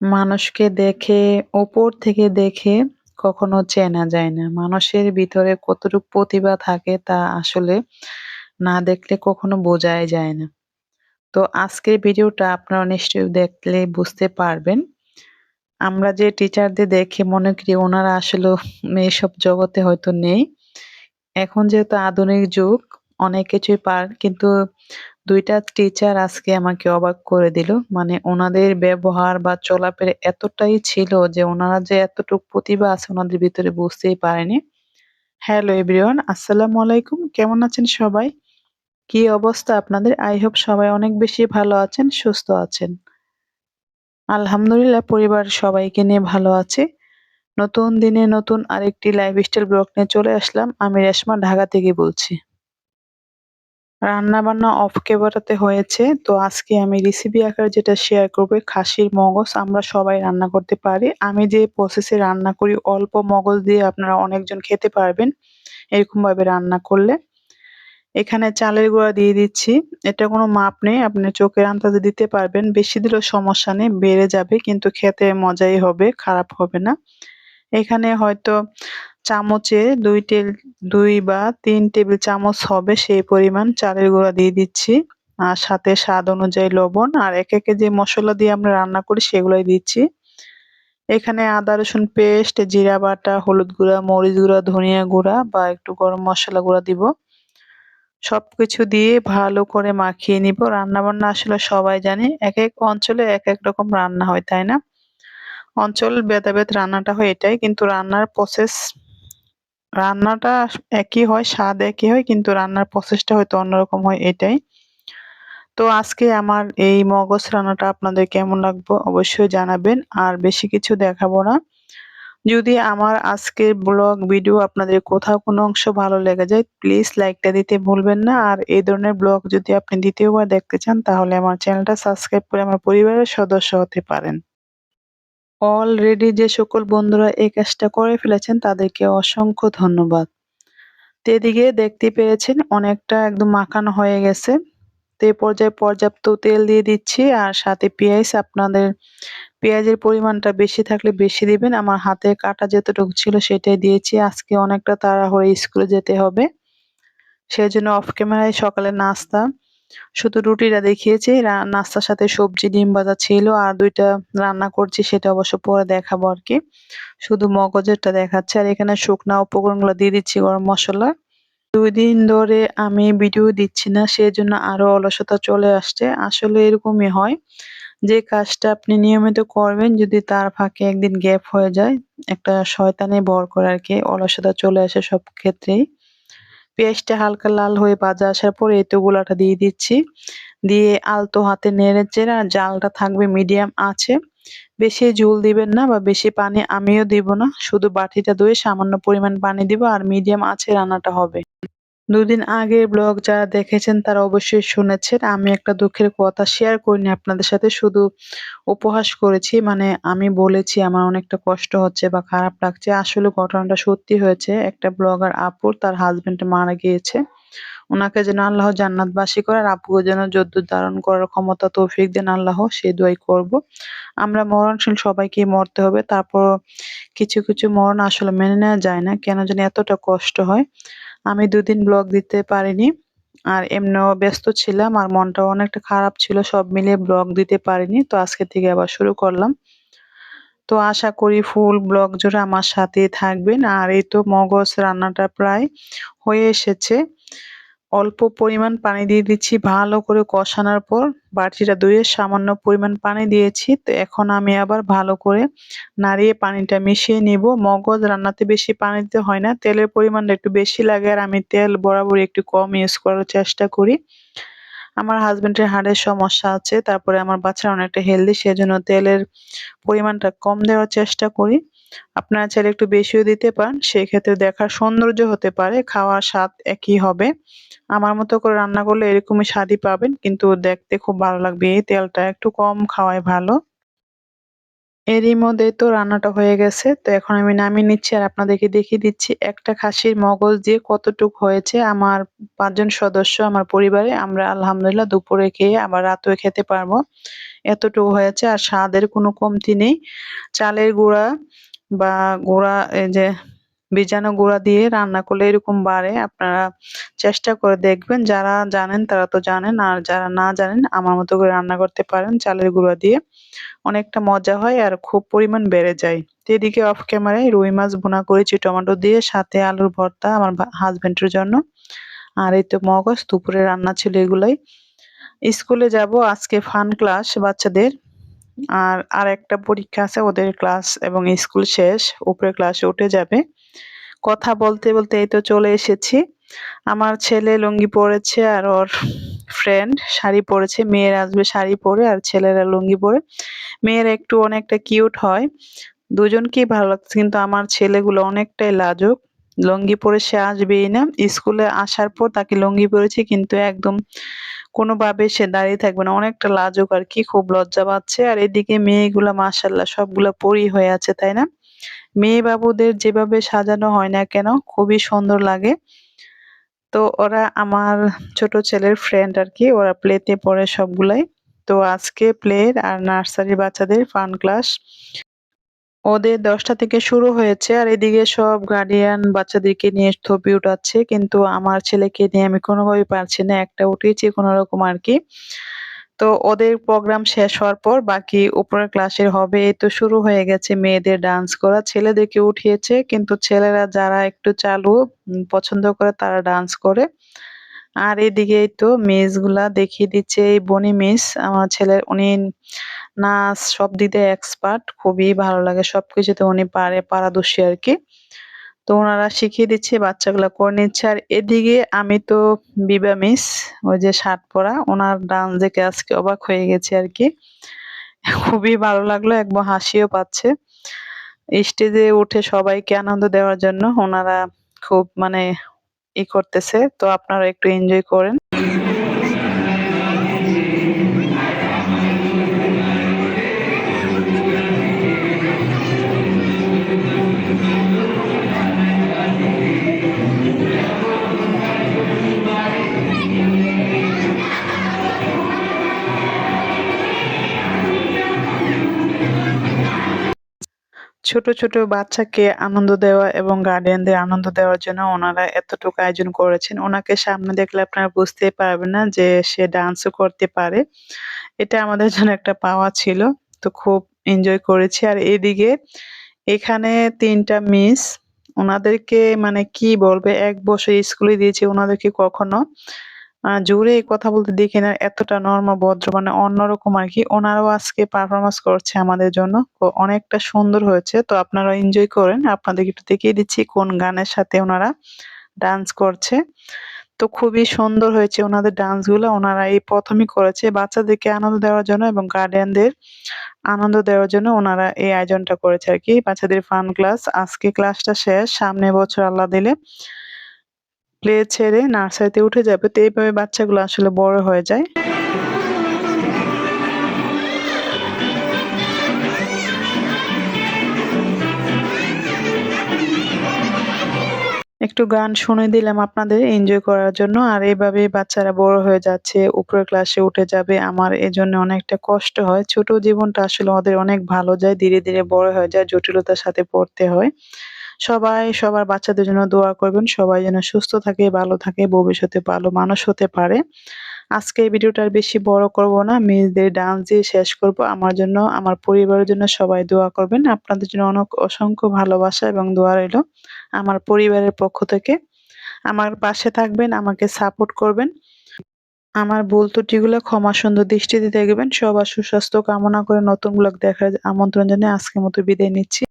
মানুষকে দেখে, উপর থেকে দেখে কখনো চেনা যায় না। মানুষের ভিতরে কতটুক প্রতিভা থাকে তা আসলে না দেখলে কখনো বোঝাই যায় না। তো আজকের ভিডিওটা আপনারা নিশ্চয়ই দেখলে বুঝতে পারবেন। আমরা যে টিচারদের দেখে মনে করি ওনারা আসলেও এসব জগতে হয়তো নেই। এখন যেহেতু আধুনিক যুগ, অনেক কিছুই কিন্তু ২ টা টিচার আজকে আমাকে অবাক করে দিল। মানে উনাদের ব্যবহার বা চলাফেরা এতটাই ছিল যে উনারা যে এতটুক প্রতিভা আছে উনাদের ভিতরে বুঝতেই পারিনি। হ্যালো এভরিওয়ান, আসসালামু আলাইকুম। কেমন আছেন সবাই? কি অবস্থা আপনাদের? আই হোপ সবাই অনেক বেশি ভালো আছেন, সুস্থ আছেন। আলহামদুলিল্লাহ পরিবারের সবাইকে নিয়ে ভালো আছি। নতুন দিনে নতুন আরেকটি লাইফস্টাইল ব্লগ নিয়ে চলে আসলাম। আমি রেশমা ঢাকা থেকে বলছি। রান্নাবান্না অফ ক্যামেরাতে হয়েছে। তো আজকে আমি রেসিপি আকারে যেটা শেয়ার করব, খাসির মগজ আমরা সবাই রান্না করতে পারি। আমি যে প্রসেসে রান্না করি অল্প মগজ দিয়ে আপনারা অনেকজন খেতে পারবেন এরকমভাবে রান্না করলে। এখানে চালের গুঁড়া দিয়ে দিচ্ছি। এটা কোনো মাপ নেই। আপনি চোখের আন্দাজে দিতে পারবেন। বেশি দিলেও সমস্যা নেই, বেড়ে যাবে কিন্তু খেতে মজাই হবে, খারাপ হবে না। এখানে হয়তো চামচে ২ বা ৩ টেবিল চামচ হবে সেই পরিমাণ চালের গুঁড়া দিয়ে দিচ্ছি। আর সাথে স্বাদ অনুযায়ী লবণ আর একে যে মসলা দিয়ে আমরা রান্না করি সেগুলাই দিচ্ছি। এখানে আদা রসুন পেস্ট, জিরা বাটা, হলুদ গুঁড়া, মরিচ গুঁড়া, ধনিয়া গুঁড়া বা একটু গরম মসলা গুঁড়া দিব। সবকিছু দিয়ে ভালো করে মাখিয়ে নিব। রান্নাবান্না আসলে সবাই জানে একেক অঞ্চলে একেক রকম রান্না হয়, তাই না? অঞ্চল ভেদাভেদ রান্নাটা হয় এটাই। কিন্তু রান্নাটা একই হয়, স্বাদ একই হয় কিন্তু রান্নার প্রসেসটা হয়তো অন্যরকম হয় এটাই। তো আজকে আমার এই মগজ রান্নাটা আপনাদের কেমন লাগবে অবশ্যই জানাবেন। আর বেশি কিছু দেখাবো না। যদি আমার আজকের ব্লগ ভিডিও আপনাদের কোথাও কোনো অংশ ভালো লেগে যায় প্লিজ লাইকটা দিতে ভুলবেন না। আর এই ধরনের ব্লগ যদি আপনি দ্বিতীয়বার দেখতে চান তাহলে আমার চ্যানেলটা সাবস্ক্রাইব করে আমার পরিবারের সদস্য হতে পারেন। অলরেডি যে সকল বন্ধুরা এই কাজটা করে ফেলেছেন তাদেরকে অসংখ্য ধন্যবাদ। তো এদিকে দেখতে পেরেছেন অনেকটা একদম মাখানো হয়ে গেছে। তো এই পর্যায়ে পর্যাপ্ত তেল দিয়ে দিচ্ছি আর সাথে পেঁয়াজ। আপনাদের পেঁয়াজের পরিমাণটা বেশি থাকলে বেশি দিবেন। আমার হাতে কাটা যতটুকু ছিল সেটাই দিয়েছি। আজকে অনেকটা তাড়াহুড়ো স্কুলে যেতে হবে। সেজন্য অফ ক্যামেরায় সকালে নাস্তা শুধু রুটিটা দেখিয়েছি। নাস্তার সাথে সবজি ডিম ভাজা ছিল আর ২ টা রান্না করছি সেটা অবশ্য পরে দেখাবো আরকি। শুধু মগজেরটা দেখাচ্ছি। আর এখানে শুকনা উপকরণগুলো দিয়ে দিচ্ছি গরম মসলা। ২ দিন ধরে আমি ভিডিও দিচ্ছি না সেজন্য আরো অলসতা চলে আসছে। আসলে এরকমই হয়। যে কাজটা আপনি নিয়মিত করবেন যদি তার ফাঁকে একদিন গ্যাপ হয়ে যায়, একটা শয়তানি ভর করে আরকি অলসতা চলে আসে সব ক্ষেত্রেই। পেঁয়াজটা হালকা লাল হয়ে ভাজা আসার পরে এঁতুগুলাটা দিয়ে দিচ্ছি। দিয়ে আলতো হাতে নেড়েচেড়ে আর জালটা থাকবে মিডিয়াম আঁচে। বেশি ঝোল দিবেন না বা বেশি পানি আমিও দিব না। শুধু বাটিটা ধুয়ে সামান্য পরিমাণ পানি দিব আর মিডিয়াম আঁচে রান্নাটা হবে। ২ দিন আগের ব্লগ যারা দেখেছেন তারা অবশ্যই শুনেছেন। আমি একটা দুঃখের কথা শেয়ার করিনি আপনাদের সাথে, শুধু উপহাস করেছি। মানে আমি বলেছি আমার অনেকটা কষ্ট হচ্ছে বা খারাপ লাগছে। আসলে ঘটনাটা সত্যি হয়েছে। একটা ব্লগার আপুর তার হাসব্যান্ড মারা গিয়েছে। উনাকে যেন আল্লাহ জান্নাতবাসী করে আর আপুকে যেন যদ্দুর ধারণ করার ক্ষমতা তৌফিক দেন আল্লাহ, সেই দোয়াই করব। আমরা মরণশীল সবাইকেই মরতে হবে। তারপরও কিছু মরণ আসলে মেনে নেওয়া যায় না। কেন জানি এতটা কষ্ট হয়। আমি ২ দিন ব্লগ দিতে পারিনি। আর এমনিও ব্যস্ত ছিলাম আর মনটাও অনেকটা খারাপ ছিল। সব মিলিয়ে ব্লগ দিতে পারিনি। তো আজকে থেকে আবার শুরু করলাম। তো আশা করি ফুল ব্লগ জুড়ে আমার সাথেই থাকবেন। আর এই তো মগজ রান্নাটা প্রায় হয়ে এসেছে। অল্প পরিমাণ পানি দিয়ে দিচ্ছি ভালো করে কষানোর পর। বাটিটা ধুয়ে সামান্য পরিমাণ পানি দিয়েছি। তো এখন আমি আবার ভালো করে নাড়িয়ে পানিটা মিশিয়ে নিব। মগজ রান্নাতে বেশি পানি দিতে হয় না। তেলের পরিমাণটা একটু বেশি লাগে আর আমি তেল বরাবরই একটু কম ইউজ করার চেষ্টা করি। আমার হাসব্যান্ডের হার্টের সমস্যা আছে। তারপরে আমার বাচ্চারা অনেকটা হেলদি সেজন্য তেলের পরিমাণটা কম দেওয়ার চেষ্টা করি। আপনারা চাইলে একটু বেশিও দিতে পারেন। সেক্ষেত্রে দেখার সৌন্দর্য হতে পারে, খাওয়ার স্বাদ একই হবে। আমার মতো করে রান্না করলে এরকমই স্বাদই পাবেন কিন্তু দেখতে খুব ভালো লাগবে। এই তেলটা একটু কম খাওয়াই ভালো। এরই মধ্যে তো রান্নাটা হয়ে গেছে। তো এখন আমি নামিয়ে নিচ্ছি আর আপনাদেরকে দেখিয়ে দিচ্ছি একটা খাসির মগজ দিয়ে কতটুক হয়েছে। আমার ৫ জন সদস্য আমার পরিবারে আমরা আলহামদুলিল্লাহ দুপুরে খেয়ে আবার রাতেও খেতে পারবো। এতটুকু হয়েছে আর স্বাদের কোনো কমতি নেই। চালের গুঁড়া বা গুঁড়া এই যে ভিজানো গুঁড়া দিয়ে রান্না করলে এরকম বাড়ে। আপনারা চেষ্টা করে দেখবেন। যারা জানেন তারা তো জানেন, আর যারা না জানেন আমার মতো করে রান্না করতে পারেন চালের গুঁড়া দিয়ে। অনেকটা মজা হয় আর খুব পরিমাণ বেড়ে যায়। তো এদিকে অফ ক্যামেরায় রুই মাছ ভুনা করেছি টমেটো দিয়ে, সাথে আলুর ভর্তা আমার হাজবেন্ডের জন্য। আর এই তো মগজ দুপুরে রান্না ছিল এগুলাই। স্কুলে যাব আজকে ফান ক্লাস বাচ্চাদের। আরেকটা পরীক্ষা আছে ওদের ক্লাস এবং স্কুল শেষ। উপরে ক্লাসে উঠে যাবে। কথা বলতে বলতে এই তো চলে এসেছি। আমার ছেলে লুঙ্গি পরেছে আর ওর ফ্রেন্ড শাড়ি পরেছে। মেয়েরা আসবে শাড়ি পরে আর ছেলেরা লুঙ্গি পরে। মেয়েরা একটু অনেকটা কিউট হয়। দুজনকেই ভালো লাগছে, কিন্তু আমার ছেলেগুলো অনেকটাই লাজুক। লুঙ্গি পরে সে আসবেই না। স্কুলে আসার পর তাকে লুঙ্গি পরেছি কিন্তু একদম কোনোভাবে সে দাঁড়িয়ে থাকবে না। অনেকটা লাজুক আর কি, খুব লজ্জা পাচ্ছে। আর এদিকে মেয়েগুলা মাশাআল্লাহ সবগুলা পরী হয়ে আছে, তাই না? মেয়ে বাবুদের যেভাবে সাজানো হয় না কেন খুবই সুন্দর লাগে। তো ওরা আমার ছোট ছেলের ফ্রেন্ড আর কি, ওরা প্লেতে পড়ে সবগুলাই। তো আজকে প্লে আর নার্সারি বাচ্চাদের ফান ক্লাস ওদের ১০টা থেকে শুরু হয়েছে। আর এদিকে সব গার্ডিয়ান বাচ্চাদেরকে নিয়ে ছবি উঠাচ্ছে, কিন্তু আমার ছেলেকে নিয়ে আমি কোনোভাবেই পারছি না। একটা উঠিয়েছি কোনোরকম আর কি। তো ওদের প্রোগ্রাম শেষ হওয়ার পর বাকি উপরের ক্লাসের হবে। এই তো শুরু হয়ে গেছে মেয়েদের ডান্স করা। ছেলেদেরকে উঠিয়েছে, কিন্তু ছেলেরা যারা একটু চালু পছন্দ করে তারা ডান্স করে। আর এদিকে এই তো মিস গুলা দেখিয়ে দিচ্ছে। এই বনি মিস আমার ছেলের, উনি নাচ সব দিতে এক্সপার্ট। খুবই ভালো লাগে, সবকিছুতে উনি পারদর্শী আর কি। তো ওনারা শিখিয়ে দিচ্ছে, বাচ্চাগুলা করে নিচ্ছে। আর এদিকে আমি তো বিবা মিস, ওই যে শার্ট পরা, ওনার ডান্স দেখে আজকে অবাক হয়ে গেছি আর কি। খুবই ভালো লাগলো, একবার হাসিও পাচ্ছে। স্টেজে উঠে সবাইকে আনন্দ দেওয়ার জন্য ওনারা খুব মানে করতেছে। তো আপনারা একটু এনজয় করেন। ছোট, ছোট বাচ্চাকে আনন্দ দেওয়া এবং গার্ডিয়ানদের আনন্দ দেওয়ার জন্য ওনারা এতটুকু আয়োজন করেছেন। ওনাকে সামনে দেখলে আপনারা বুঝতেই পারবেন না যে সে ডান্সও করতে পারে। এটা আমাদের জন্য একটা পাওয়া ছিল। তো খুব এনজয় করেছি। আর এদিকে এখানে ৩ টা মিস, উনাদেরকে মানে কি বলবে, ১ বছর স্কুলে দিয়েছি, উনাদেরকে কখনো জোরে কথা বলতে দেখি না। এতটা নরম ভদ্র মানে অন্যরকম আরকি। ওনারাও আজকে পারফরম্যান্স করছে আমাদের জন্য। অনেকটা সুন্দর হয়েছে। তো আপনারা এনজয় করেন। আপনাদেরকে একটু দেখিয়ে দিচ্ছি কোন গানের সাথে ওনারা ডান্স করছে। তো খুবই সুন্দর হয়েছে ওনাদের ডান্সগুলো। ওনারা এই ১ম ই করেছে বাচ্চাদেরকে আনন্দ দেওয়ার জন্য এবং গার্ডিয়ানদের আনন্দ দেওয়ার জন্য ওনারা এই আয়োজনটা করেছে আরকি। বাচ্চাদের ফান ক্লাস। আজকে ক্লাসটা শেষ। সামনের বছর আল্লাহ দিলে প্লে ছেড়ে নার্সারিতে উঠে যাবে। তো এইভাবে বাচ্চাগুলো আসলে বড় হয়ে যায়। একটু গান শুনিয়ে দিলাম আপনাদের এনজয় করার জন্য। আর এভাবেই বাচ্চারা বড় হয়ে যাচ্ছে, উপরের ক্লাসে উঠে যাবে। আমার এজন্য অনেকটা কষ্ট হয়। ছোট জীবনটা আসলে ওদের অনেক ভালো যায়। ধীরে, ধীরে বড় হয়ে যায়, জটিলতার সাথে পড়তে হয়। সবাই সবার বাচ্চাদের জন্য দোয়া করবেন। সবাই যেন সুস্থ থাকে, ভালো থাকে, ভবিষ্যতে ভালো মানুষ হতে পারে। আজকে এই ভিডিওটা আর বেশি বড় করব না। মেয়েদের ডান্স দিয়ে শেষ করব। আমার জন্য, আমার পরিবারের জন্য সবাই দোয়া করবেন। আপনাদের জন্য অসংখ্য ভালোবাসা এবং দোয়া রইলো আমার পরিবারের পক্ষ থেকে। আমার পাশে থাকবেন, আমাকে সাপোর্ট করবেন। আমার ভুল ত্রুটিগুলো ক্ষমা সুন্দর দৃষ্টিতে দেখবেন। সবার সুস্বাস্থ্য কামনা করে নতুন ব্লগ দেখার আমন্ত্রণ জানিয়ে আজকের মতো বিদায় নিচ্ছি।